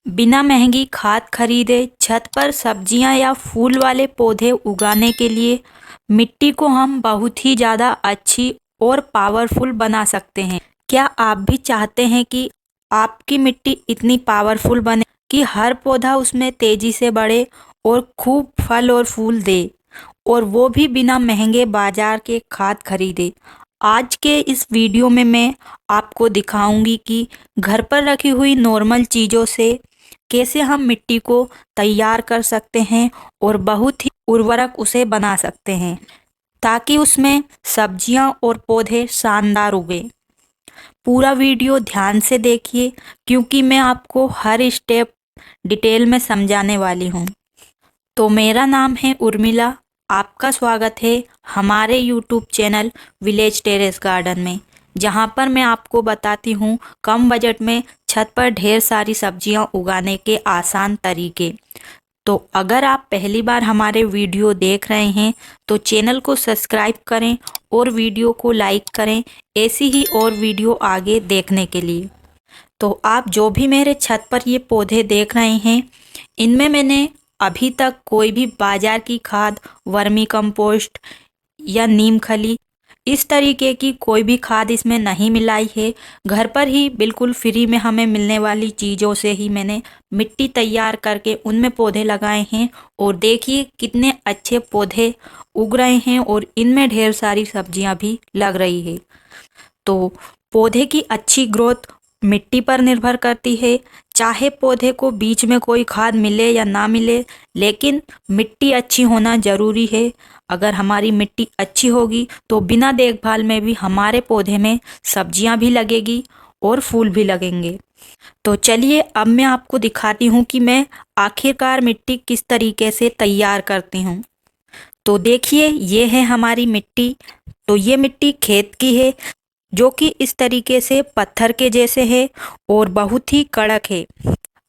बिना महंगी खाद खरीदे छत पर सब्जियां या फूल वाले पौधे उगाने के लिए मिट्टी को हम बहुत ही ज़्यादा अच्छी और पावरफुल बना सकते हैं। क्या आप भी चाहते हैं कि आपकी मिट्टी इतनी पावरफुल बने कि हर पौधा उसमें तेजी से बढ़े और खूब फल और फूल दे, और वो भी बिना महंगे बाजार के खाद खरीदे? आज के इस वीडियो में मैं आपको दिखाऊंगी कि घर पर रखी हुई नॉर्मल चीज़ों से कैसे हम मिट्टी को तैयार कर सकते हैं और बहुत ही उर्वरक उसे बना सकते हैं, ताकि उसमें सब्जियां और पौधे शानदार उगे। पूरा वीडियो ध्यान से देखिए, क्योंकि मैं आपको हर स्टेप डिटेल में समझाने वाली हूँ। तो मेरा नाम है उर्मिला। आपका स्वागत है हमारे YouTube channel village terrace garden में, जहाँ पर मैं आपको बताती हूँ कम बजट में छत पर ढेर सारी सब्जियाँ उगाने के आसान तरीके। तो अगर आप पहली बार हमारे वीडियो देख रहे हैं तो चैनल को सब्सक्राइब करें और वीडियो को लाइक करें, ऐसी ही और वीडियो आगे देखने के लिए। तो आप जो भी मेरे छत पर ये पौधे देख रहे हैं, इनमें मैंने अभी तक कोई भी बाजार की खाद, वर्मी कंपोस्ट या नीम खली, इस तरीके की कोई भी खाद इसमें नहीं मिलाई है। घर पर ही बिल्कुल फ्री में हमें मिलने वाली चीज़ों से ही मैंने मिट्टी तैयार करके उनमें पौधे लगाए हैं, और देखिए कितने अच्छे पौधे उग रहे हैं और इनमें ढेर सारी सब्जियां भी लग रही है। तो पौधे की अच्छी ग्रोथ मिट्टी पर निर्भर करती है। चाहे पौधे को बीच में कोई खाद मिले या ना मिले, लेकिन मिट्टी अच्छी होना ज़रूरी है। अगर हमारी मिट्टी अच्छी होगी तो बिना देखभाल में भी हमारे पौधे में सब्जियां भी लगेगी और फूल भी लगेंगे। तो चलिए अब मैं आपको दिखाती हूँ कि मैं आखिरकार मिट्टी किस तरीके से तैयार करती हूँ। तो देखिए, ये है हमारी मिट्टी। तो ये मिट्टी खेत की है, जो कि इस तरीके से पत्थर के जैसे है और बहुत ही कड़क है।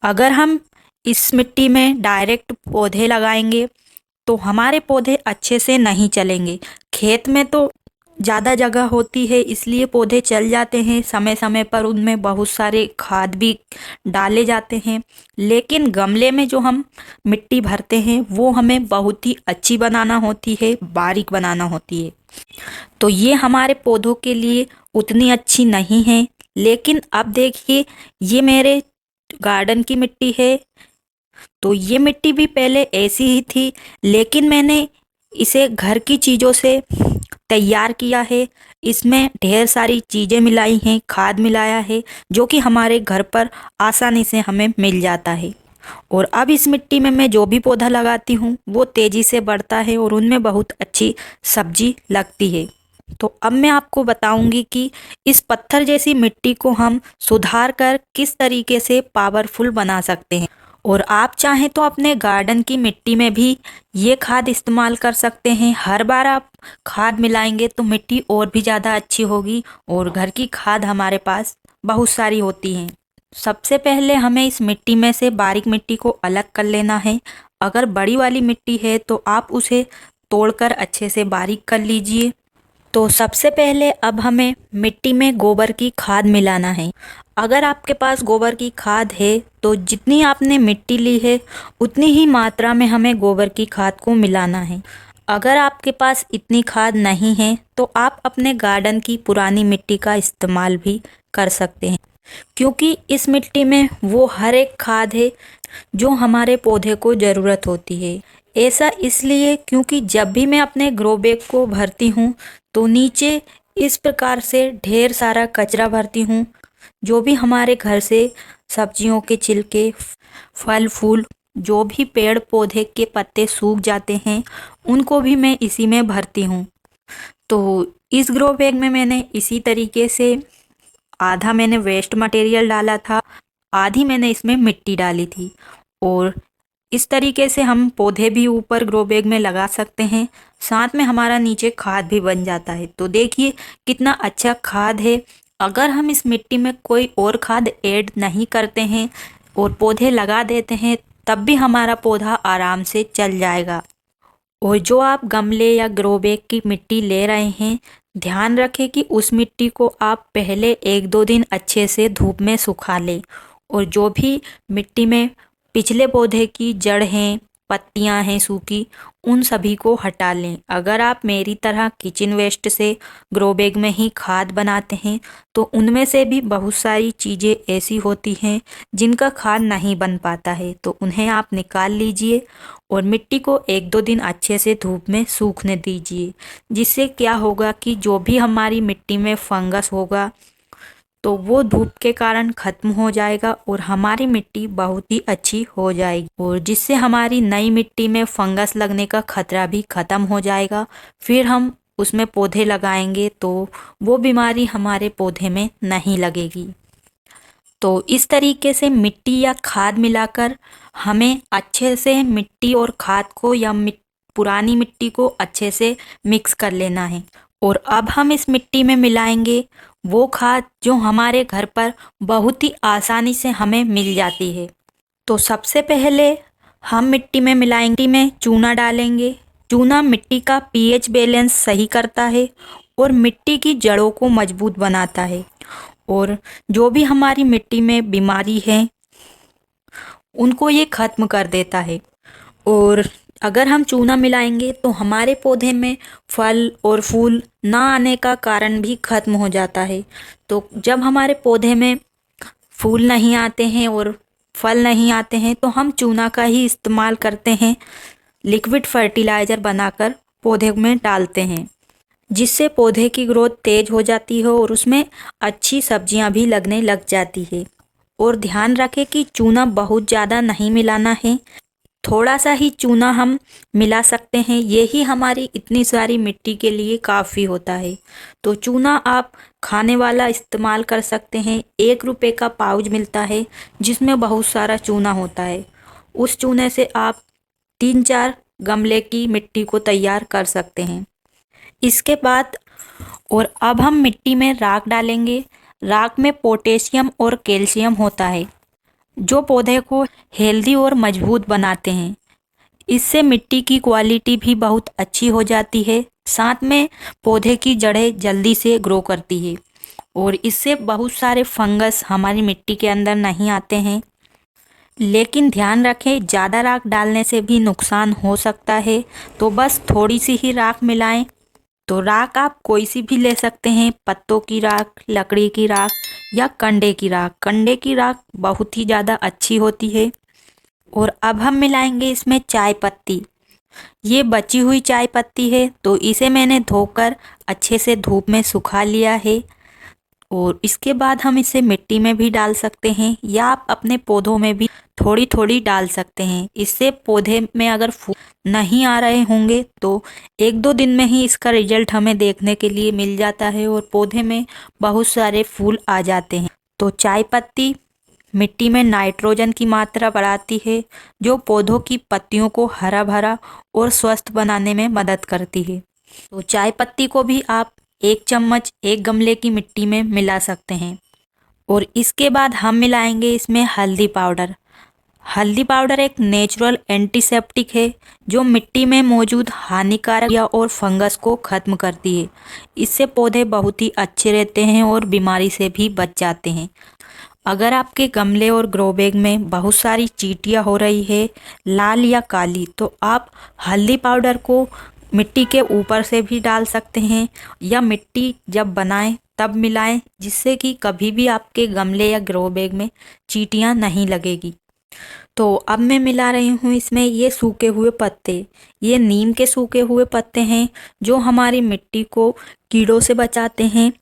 अगर हम इस मिट्टी में डायरेक्ट पौधे लगाएंगे तो हमारे पौधे अच्छे से नहीं चलेंगे। खेत में तो ज़्यादा जगह होती है, इसलिए पौधे चल जाते हैं, समय समय पर उनमें बहुत सारे खाद भी डाले जाते हैं। लेकिन गमले में जो हम मिट्टी भरते हैं वो हमें बहुत ही अच्छी बनाना होती है, बारीक बनाना होती है। तो ये हमारे पौधों के लिए उतनी अच्छी नहीं है। लेकिन अब देखिए, ये मेरे गार्डन की मिट्टी है। तो ये मिट्टी भी पहले ऐसी ही थी, लेकिन मैंने इसे घर की चीज़ों से तैयार किया है। इसमें ढेर सारी चीज़ें मिलाई हैं, खाद मिलाया है, जो कि हमारे घर पर आसानी से हमें मिल जाता है। और अब इस मिट्टी में मैं जो भी पौधा लगाती हूँ वो तेज़ी से बढ़ता है और उनमें बहुत अच्छी सब्जी लगती है। तो अब मैं आपको बताऊंगी कि इस पत्थर जैसी मिट्टी को हम सुधार कर किस तरीके से पावरफुल बना सकते हैं। और आप चाहें तो अपने गार्डन की मिट्टी में भी ये खाद इस्तेमाल कर सकते हैं। हर बार आप खाद मिलाएंगे तो मिट्टी और भी ज़्यादा अच्छी होगी, और घर की खाद हमारे पास बहुत सारी होती हैं। सबसे पहले हमें इस मिट्टी में से बारीक मिट्टी को अलग कर लेना है। अगर बड़ी वाली मिट्टी है तो आप उसे तोड़कर अच्छे से बारीक कर लीजिए। तो सबसे पहले अब हमें मिट्टी में गोबर की खाद मिलाना है। अगर आपके पास गोबर की खाद है तो जितनी आपने मिट्टी ली है उतनी ही मात्रा में हमें गोबर की खाद को मिलाना है। अगर आपके पास इतनी खाद नहीं है तो आप अपने गार्डन की पुरानी मिट्टी का इस्तेमाल भी कर सकते हैं, क्योंकि इस मिट्टी में वो हर एक खाद है जो हमारे पौधे को ज़रूरत होती है। ऐसा इसलिए क्योंकि जब भी मैं अपने ग्रो बैग को भरती हूँ तो नीचे इस प्रकार से ढेर सारा कचरा भरती हूँ। जो भी हमारे घर से सब्जियों के छिलके, फल फूल, जो भी पेड़ पौधे के पत्ते सूख जाते हैं, उनको भी मैं इसी में भरती हूँ। तो इस ग्रो बैग में मैंने इसी तरीके से आधा मैंने वेस्ट मटेरियल डाला था, आधी मैंने इसमें मिट्टी डाली थी। और इस तरीके से हम पौधे भी ऊपर ग्रो बैग में लगा सकते हैं, साथ में हमारा नीचे खाद भी बन जाता है। तो देखिए कितना अच्छा खाद है। अगर हम इस मिट्टी में कोई और खाद ऐड नहीं करते हैं और पौधे लगा देते हैं, तब भी हमारा पौधा आराम से चल जाएगा। और जो आप गमले या ग्रो बैग की मिट्टी ले रहे हैं, ध्यान रखें कि उस मिट्टी को आप पहले 1-2 दिन अच्छे से धूप में सुखा लें और जो भी मिट्टी में पिछले पौधे की जड़ हैं, पत्तियां हैं सूखी, उन सभी को हटा लें। अगर आप मेरी तरह किचन वेस्ट से ग्रो बैग में ही खाद बनाते हैं तो उनमें से भी बहुत सारी चीज़ें ऐसी होती हैं जिनका खाद नहीं बन पाता है, तो उन्हें आप निकाल लीजिए और मिट्टी को 1-2 दिन अच्छे से धूप में सूखने दीजिए। जिससे क्या होगा कि जो भी हमारी मिट्टी में फंगस होगा तो वो धूप के कारण खत्म हो जाएगा और हमारी मिट्टी बहुत ही अच्छी हो जाएगी, और जिससे हमारी नई मिट्टी में फंगस लगने का खतरा भी खत्म हो जाएगा। फिर हम उसमें पौधे लगाएंगे तो वो बीमारी हमारे पौधे में नहीं लगेगी। तो इस तरीके से मिट्टी या खाद मिलाकर हमें अच्छे से मिट्टी और खाद को या पुरानी मिट्टी को अच्छे से मिक्स कर लेना है। और अब हम इस मिट्टी में मिलाएंगे वो खाद जो हमारे घर पर बहुत ही आसानी से हमें मिल जाती है। तो सबसे पहले हम मिट्टी में मिलाएंगे, में चूना डालेंगे। चूना मिट्टी का पीएच बैलेंस सही करता है और मिट्टी की जड़ों को मजबूत बनाता है, और जो भी हमारी मिट्टी में बीमारी है उनको ये खत्म कर देता है। और अगर हम चूना मिलाएंगे तो हमारे पौधे में फल और फूल ना आने का कारण भी खत्म हो जाता है। तो जब हमारे पौधे में फूल नहीं आते हैं और फल नहीं आते हैं तो हम चूना का ही इस्तेमाल करते हैं, लिक्विड फर्टिलाइज़र बनाकर पौधे में डालते हैं, जिससे पौधे की ग्रोथ तेज हो जाती है और उसमें अच्छी सब्जियां भी लगने लग जाती है। और ध्यान रखें कि चूना बहुत ज़्यादा नहीं मिलाना है, थोड़ा सा ही चूना हम मिला सकते हैं, यही हमारी इतनी सारी मिट्टी के लिए काफ़ी होता है। तो चूना आप खाने वाला इस्तेमाल कर सकते हैं। 1 रुपये का पाउच मिलता है जिसमें बहुत सारा चूना होता है। उस चूने से आप 3-4 गमले की मिट्टी को तैयार कर सकते हैं। इसके बाद और अब हम मिट्टी में राख डालेंगे। राख में पोटेशियम और कैल्शियम होता है जो पौधे को हेल्दी और मजबूत बनाते हैं। इससे मिट्टी की क्वालिटी भी बहुत अच्छी हो जाती है, साथ में पौधे की जड़ें जल्दी से ग्रो करती है और इससे बहुत सारे फंगस हमारी मिट्टी के अंदर नहीं आते हैं। लेकिन ध्यान रखें, ज़्यादा राख डालने से भी नुकसान हो सकता है, तो बस थोड़ी सी ही राख मिलाएं। तो राख आप कोई सी भी ले सकते हैं, पत्तों की राख, लकड़ी की राख या कंडे की राख। कंडे की राख बहुत ही ज़्यादा अच्छी होती है। और अब हम मिलाएंगे इसमें चाय पत्ती। ये बची हुई चाय पत्ती है, तो इसे मैंने धोकर अच्छे से धूप में सुखा लिया है। और इसके बाद हम इसे मिट्टी में भी डाल सकते हैं या आप अपने पौधों में भी थोड़ी थोड़ी डाल सकते हैं। इससे पौधे में अगर फूल नहीं आ रहे होंगे तो 1-2 दिन में ही इसका रिजल्ट हमें देखने के लिए मिल जाता है और पौधे में बहुत सारे फूल आ जाते हैं। तो चाय पत्ती मिट्टी में नाइट्रोजन की मात्रा बढ़ाती है, जो पौधों की पत्तियों को हरा भरा और स्वस्थ बनाने में मदद करती है। तो चाय पत्ती को भी आप 1 चम्मच 1 गमले की मिट्टी में मिला सकते हैं। और इसके बाद हम मिलाएंगे इसमें हल्दी पाउडर। हल्दी पाउडर एक नेचुरल एंटीसेप्टिक है जो मिट्टी में मौजूद हानिकारक या और फंगस को खत्म करती है। इससे पौधे बहुत ही अच्छे रहते हैं और बीमारी से भी बच जाते हैं। अगर आपके गमले और ग्रो बैग में बहुत सारी चींटियाँ हो रही है, लाल या काली, तो आप हल्दी पाउडर को मिट्टी के ऊपर से भी डाल सकते हैं या मिट्टी जब बनाएं तब मिलाएं, जिससे कि कभी भी आपके गमले या ग्रो बैग में चींटियाँ नहीं लगेगी। तो अब मैं मिला रही हूँ इसमें ये सूखे हुए पत्ते। ये नीम के सूखे हुए पत्ते हैं जो हमारी मिट्टी को कीड़ों से बचाते हैं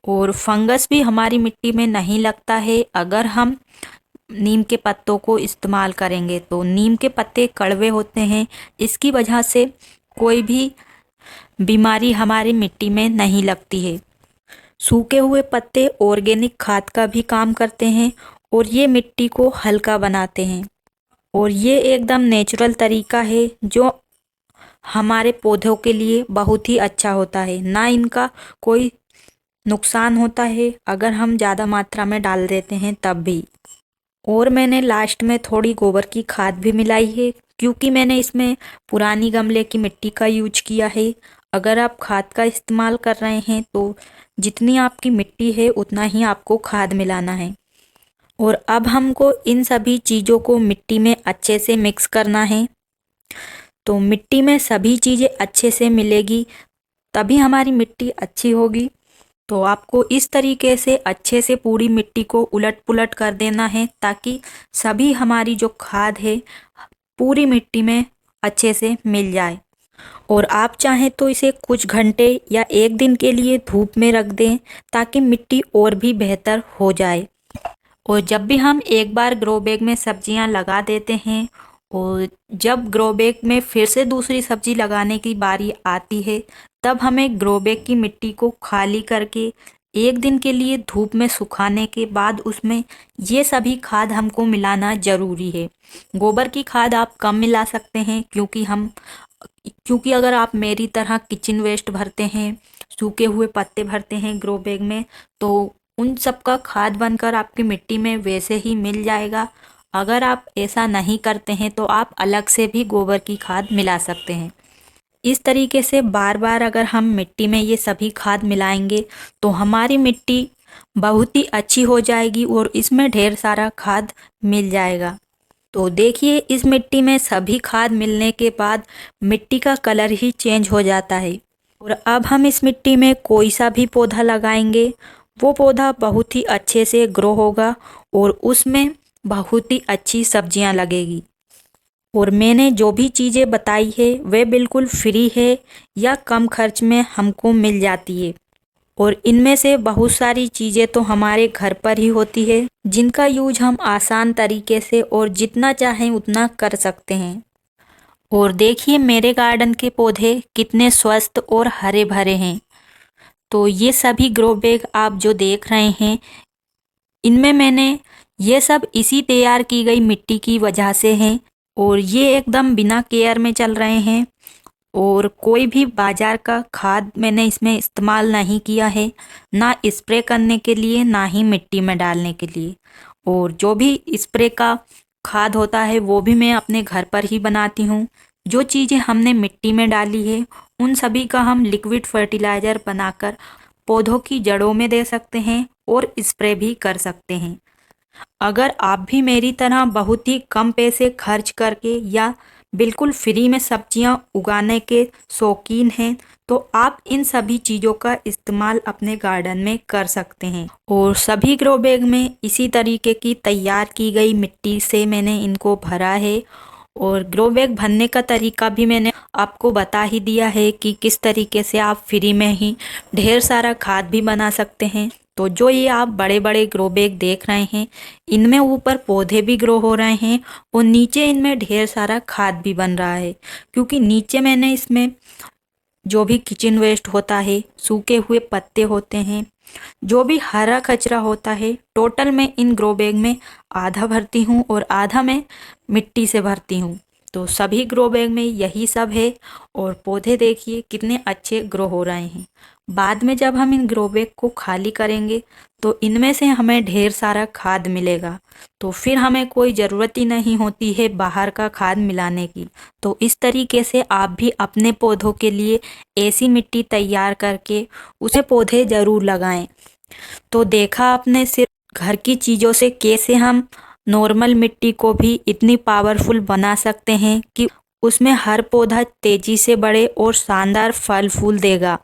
और फंगस भी हमारी मिट्टी में नहीं लगता है अगर हम नीम के पत्तों को इस्तेमाल करेंगे। तो नीम के पत्ते कड़वे होते हैं, इसकी वजह से कोई भी बीमारी हमारी मिट्टी में नहीं लगती है। सूखे हुए पत्ते ऑर्गेनिक खाद का भी काम करते हैं और ये मिट्टी को हल्का बनाते हैं। और ये एकदम नेचुरल तरीका है जो हमारे पौधों के लिए बहुत ही अच्छा होता है, ना इनका कोई नुकसान होता है अगर हम ज़्यादा मात्रा में डाल देते हैं तब भी। और मैंने लास्ट में थोड़ी गोबर की खाद भी मिलाई है क्योंकि मैंने इसमें पुरानी गमले की मिट्टी का यूज किया है। अगर आप खाद का इस्तेमाल कर रहे हैं तो जितनी आपकी मिट्टी है उतना ही आपको खाद मिलाना है। और अब हमको इन सभी चीज़ों को मिट्टी में अच्छे से मिक्स करना है। तो मिट्टी में सभी चीज़ें अच्छे से मिलेगी तभी हमारी मिट्टी अच्छी होगी। तो आपको इस तरीके से अच्छे से पूरी मिट्टी को उलट पुलट कर देना है ताकि सभी हमारी जो खाद है पूरी मिट्टी में अच्छे से मिल जाए। और आप चाहें तो इसे कुछ घंटे या एक दिन के लिए धूप में रख दें ताकि मिट्टी और भी बेहतर हो जाए। और जब भी हम एक बार ग्रो बैग में सब्जियां लगा देते हैं और जब ग्रो बैग में फिर से दूसरी सब्जी लगाने की बारी आती है तब हमें ग्रो बैग की मिट्टी को खाली करके एक दिन के लिए धूप में सुखाने के बाद उसमें ये सभी खाद हमको मिलाना ज़रूरी है। गोबर की खाद आप कम मिला सकते हैं क्योंकि अगर आप मेरी तरह किचन वेस्ट भरते हैं, सूखे हुए पत्ते भरते हैं ग्रो बैग में, तो उन सब का खाद बनकर आपकी मिट्टी में वैसे ही मिल जाएगा। अगर आप ऐसा नहीं करते हैं तो आप अलग से भी गोबर की खाद मिला सकते हैं। इस तरीके से बार बार अगर हम मिट्टी में ये सभी खाद मिलाएंगे तो हमारी मिट्टी बहुत ही अच्छी हो जाएगी और इसमें ढेर सारा खाद मिल जाएगा। तो देखिए इस मिट्टी में सभी खाद मिलने के बाद मिट्टी का कलर ही चेंज हो जाता है। और अब हम इस मिट्टी में कोई सा भी पौधा लगाएंगे वो पौधा बहुत ही अच्छे से ग्रो होगा और उसमें बहुत ही अच्छी सब्जियां लगेगी। और मैंने जो भी चीज़ें बताई है वे बिल्कुल फ्री है या कम खर्च में हमको मिल जाती है। और इनमें से बहुत सारी चीज़ें तो हमारे घर पर ही होती है जिनका यूज हम आसान तरीके से और जितना चाहें उतना कर सकते हैं। और देखिए मेरे गार्डन के पौधे कितने स्वस्थ और हरे भरे हैं। तो ये सभी ग्रो बैग आप जो देख रहे हैं इनमें मैंने ये सब इसी तैयार की गई मिट्टी की वजह से हैं और ये एकदम बिना केयर में चल रहे हैं और कोई भी बाजार का खाद मैंने इसमें इस्तेमाल नहीं किया है, ना स्प्रे करने के लिए ना ही मिट्टी में डालने के लिए। और जो भी स्प्रे का खाद होता है वो भी मैं अपने घर पर ही बनाती हूँ। जो चीज़ें हमने मिट्टी में डाली है उन सभी का हम लिक्विड फर्टिलाइज़र बनाकर पौधों की जड़ों में दे सकते हैं और स्प्रे भी कर सकते हैं। अगर आप भी मेरी तरह बहुत ही कम पैसे खर्च करके या बिल्कुल फ्री में सब्जियां उगाने के शौकीन हैं तो आप इन सभी चीज़ों का इस्तेमाल अपने गार्डन में कर सकते हैं। और सभी ग्रो बैग में इसी तरीके की तैयार की गई मिट्टी से मैंने इनको भरा है और ग्रो बैग भरने का तरीका भी मैंने आपको बता ही दिया है कि किस तरीके से आप फ्री में ही ढेर सारा खाद भी बना सकते हैं। तो जो ये आप बड़े बड़े ग्रो बैग देख रहे हैं इनमें ऊपर पौधे भी ग्रो हो रहे हैं और नीचे इनमें ढेर सारा खाद भी बन रहा है क्योंकि नीचे मैंने इसमें जो भी किचन वेस्ट होता है, सूखे हुए पत्ते होते हैं, जो भी हरा कचरा होता है, टोटल मैं इन ग्रो बैग में आधा भरती हूँ और आधा मैं मिट्टी से भरती हूँ। तो सभी ग्रो बैग में यही सब है और पौधे देखिए कितने अच्छे ग्रो हो रहे हैं। बाद में जब हम इन ग्रो बैग को खाली करेंगे तो इनमें से हमें ढेर सारा खाद मिलेगा, तो फिर हमें कोई ज़रूरत ही नहीं होती है बाहर का खाद मिलाने की। तो इस तरीके से आप भी अपने पौधों के लिए ऐसी मिट्टी तैयार करके उसे पौधे ज़रूर लगाएं। तो देखा आपने सिर्फ घर की चीज़ों से कैसे हम नॉर्मल मिट्टी को भी इतनी पावरफुल बना सकते हैं कि उसमें हर पौधा तेज़ी से बढ़े और शानदार फल फूल देगा।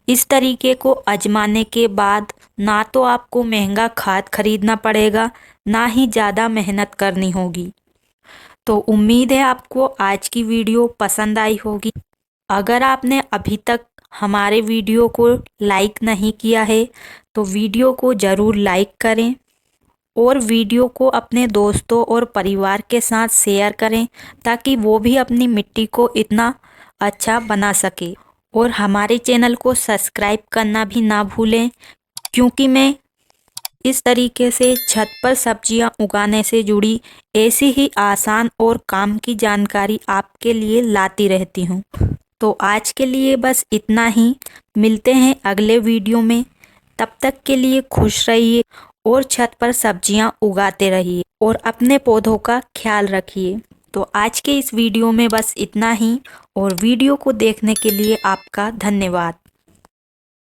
इस तरीके को आजमाने के बाद ना तो आपको महंगा खाद खरीदना पड़ेगा ना ही ज़्यादा मेहनत करनी होगी। तो उम्मीद है आपको आज की वीडियो पसंद आई होगी। अगर आपने अभी तक हमारे वीडियो को लाइक नहीं किया है तो वीडियो को ज़रूर लाइक करें और वीडियो को अपने दोस्तों और परिवार के साथ शेयर करें ताकि वो भी अपनी मिट्टी को इतना अच्छा बना सके। और हमारे चैनल को सब्सक्राइब करना भी ना भूलें क्योंकि मैं इस तरीके से छत पर सब्जियां उगाने से जुड़ी ऐसी ही आसान और काम की जानकारी आपके लिए लाती रहती हूं। तो आज के लिए बस इतना ही, मिलते हैं अगले वीडियो में। तब तक के लिए खुश रहिए और छत पर सब्जियां उगाते रहिए और अपने पौधों का ख्याल रखिए। तो आज के इस वीडियो में बस इतना ही और वीडियो को देखने के लिए आपका धन्यवाद।